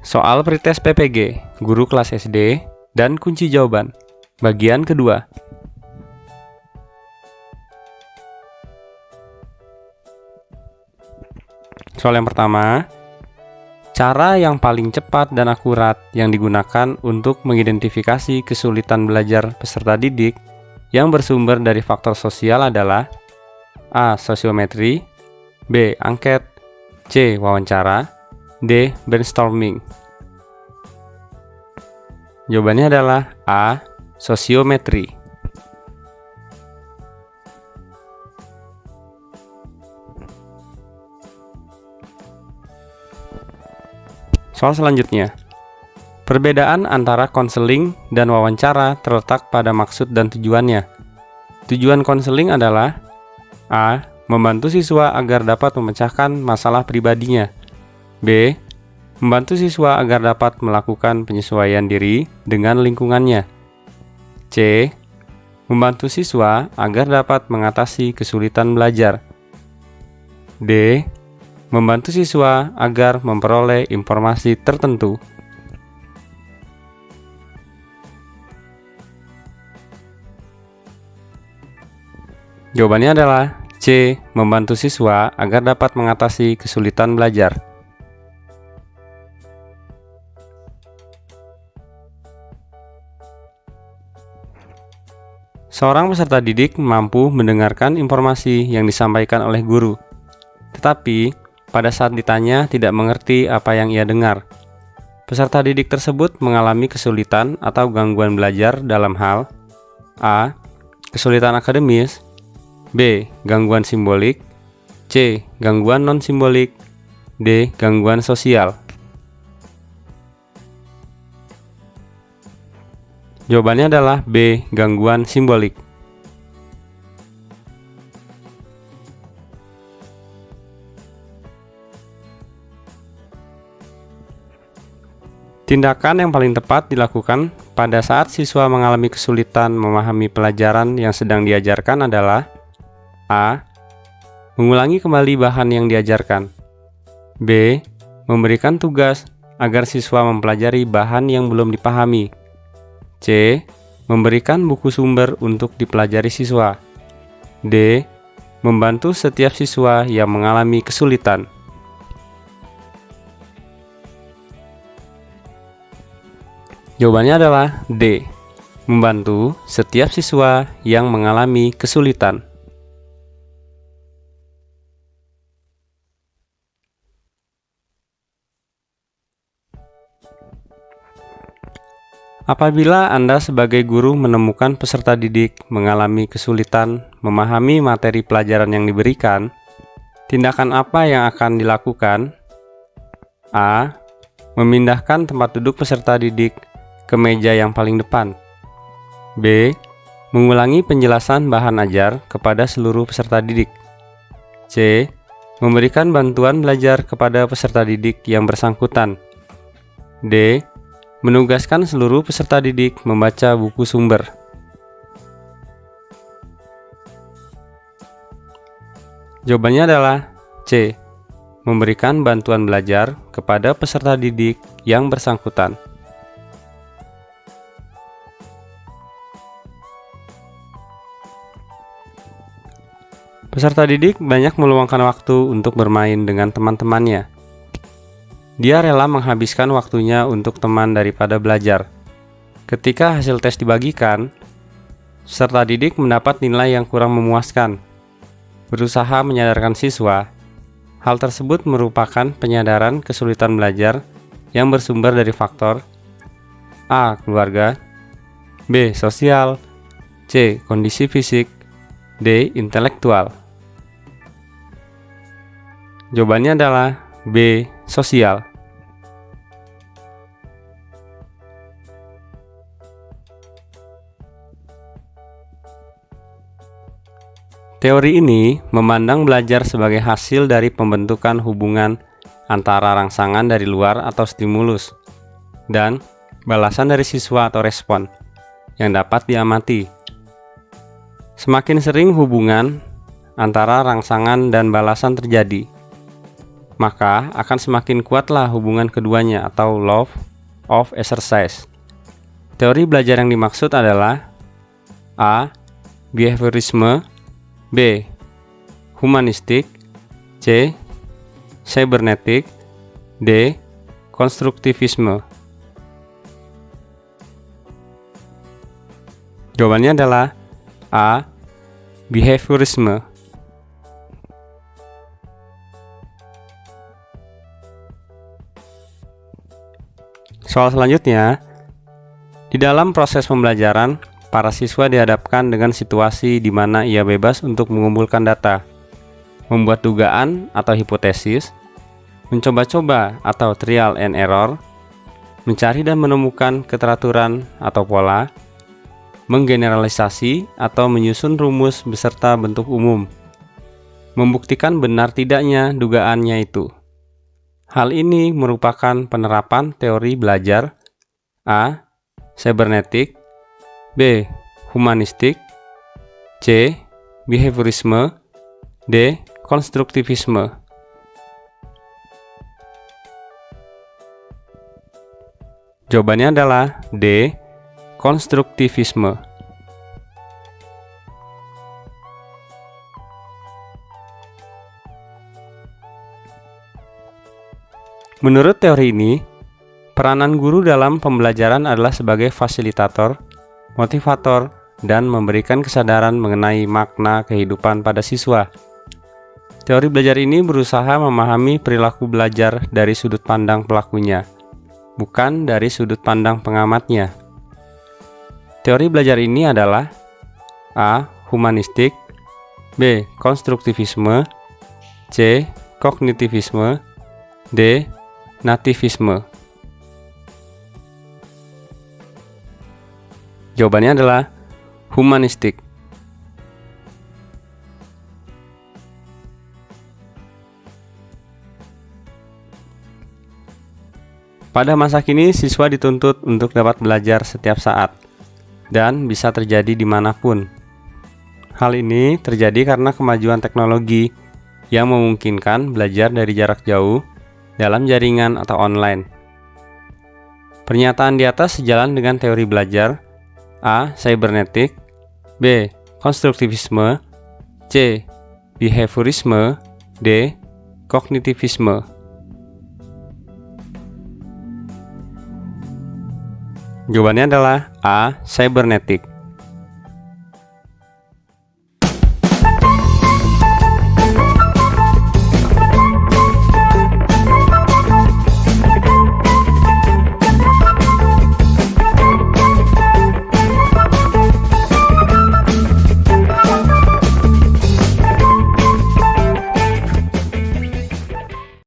Soal pretest PPG, guru kelas SD, dan kunci jawaban. Bagian kedua. Soal yang pertama, cara yang paling cepat dan akurat yang digunakan untuk mengidentifikasi kesulitan belajar peserta didik yang bersumber dari faktor sosial adalah A. Sosiometri, B. Angket, C. Wawancara, D. Brainstorming. Jawabannya adalah A. Sosiometri. Soal selanjutnya. Perbedaan antara konseling dan wawancara terletak pada maksud dan tujuannya. Tujuan konseling adalah A. Membantu siswa agar dapat memecahkan masalah pribadinya. B. Membantu siswa agar dapat melakukan penyesuaian diri dengan lingkungannya. C. Membantu siswa agar dapat mengatasi kesulitan belajar. D. Membantu siswa agar memperoleh informasi tertentu. Jawabannya adalah C. Membantu siswa agar dapat mengatasi kesulitan belajar. Seorang peserta didik mampu mendengarkan informasi yang disampaikan oleh guru, tetapi pada saat ditanya tidak mengerti apa yang ia dengar. Peserta didik tersebut mengalami kesulitan atau gangguan belajar dalam hal A. Kesulitan akademis, B. Gangguan simbolik, C. Gangguan non-simbolik, D. Gangguan sosial. Jawabannya adalah B. Gangguan simbolik. Tindakan yang paling tepat dilakukan pada saat siswa mengalami kesulitan memahami pelajaran yang sedang diajarkan adalah A. Mengulangi kembali bahan yang diajarkan, B. Memberikan tugas agar siswa mempelajari bahan yang belum dipahami, C. Memberikan buku sumber untuk dipelajari siswa, D. Membantu setiap siswa yang mengalami kesulitan. Jawabannya adalah D. Membantu setiap siswa yang mengalami kesulitan. Apabila Anda sebagai guru menemukan peserta didik mengalami kesulitan memahami materi pelajaran yang diberikan, tindakan apa yang akan dilakukan? A. Memindahkan tempat duduk peserta didik ke meja yang paling depan. B. Mengulangi penjelasan bahan ajar kepada seluruh peserta didik. C. Memberikan bantuan belajar kepada peserta didik yang bersangkutan. D. Menugaskan seluruh peserta didik membaca buku sumber. Jawabannya adalah C. Memberikan bantuan belajar kepada peserta didik yang bersangkutan. Peserta didik banyak meluangkan waktu untuk bermain dengan teman-temannya. Dia rela menghabiskan waktunya untuk teman daripada belajar. Ketika hasil tes dibagikan, peserta didik mendapat nilai yang kurang memuaskan. Berusaha menyadarkan siswa, hal tersebut merupakan penyadaran kesulitan belajar yang bersumber dari faktor A. Keluarga, B. Sosial, C. Kondisi fisik, D. Intelektual. Jawabannya adalah B. Sosial. Teori ini memandang belajar sebagai hasil dari pembentukan hubungan antara rangsangan dari luar atau stimulus dan balasan dari siswa atau respon yang dapat diamati. Semakin sering hubungan antara rangsangan dan balasan terjadi, maka akan semakin kuatlah hubungan keduanya atau love of exercise. Teori belajar yang dimaksud adalah A. Behaviorisme, B. Humanistik, C. Cybernetik, D. Konstruktivisme. Jawabannya adalah A. Behaviorisme. Soal selanjutnya, di dalam proses pembelajaran, para siswa dihadapkan dengan situasi di mana ia bebas untuk mengumpulkan data, membuat dugaan atau hipotesis, mencoba-coba atau trial and error, mencari dan menemukan keteraturan atau pola, menggeneralisasi atau menyusun rumus beserta bentuk umum, membuktikan benar tidaknya dugaannya itu. Hal ini merupakan penerapan teori belajar A. Cybernetik, B. Humanistik, C. Behaviorisme, D. Konstruktivisme. Jawabannya adalah D. Konstruktivisme. Menurut teori ini, peranan guru dalam pembelajaran adalah sebagai fasilitator, motivator, dan memberikan kesadaran mengenai makna kehidupan pada siswa. Teori belajar ini berusaha memahami perilaku belajar dari sudut pandang pelakunya, bukan dari sudut pandang pengamatnya. Teori belajar ini adalah A. Humanistik, B. Konstruktivisme, C. Kognitivisme, D. Nativisme. Jawabannya adalah humanistik. Pada masa kini, siswa dituntut untuk dapat belajar setiap saat dan bisa terjadi dimanapun. Hal ini terjadi karena kemajuan teknologi yang memungkinkan belajar dari jarak jauh dalam jaringan atau online. Pernyataan di atas sejalan dengan teori belajar A. Cybernetik, B. Konstruktivisme, C. Behaviorisme, D. Kognitivisme. Jawabannya adalah A. Cybernetik.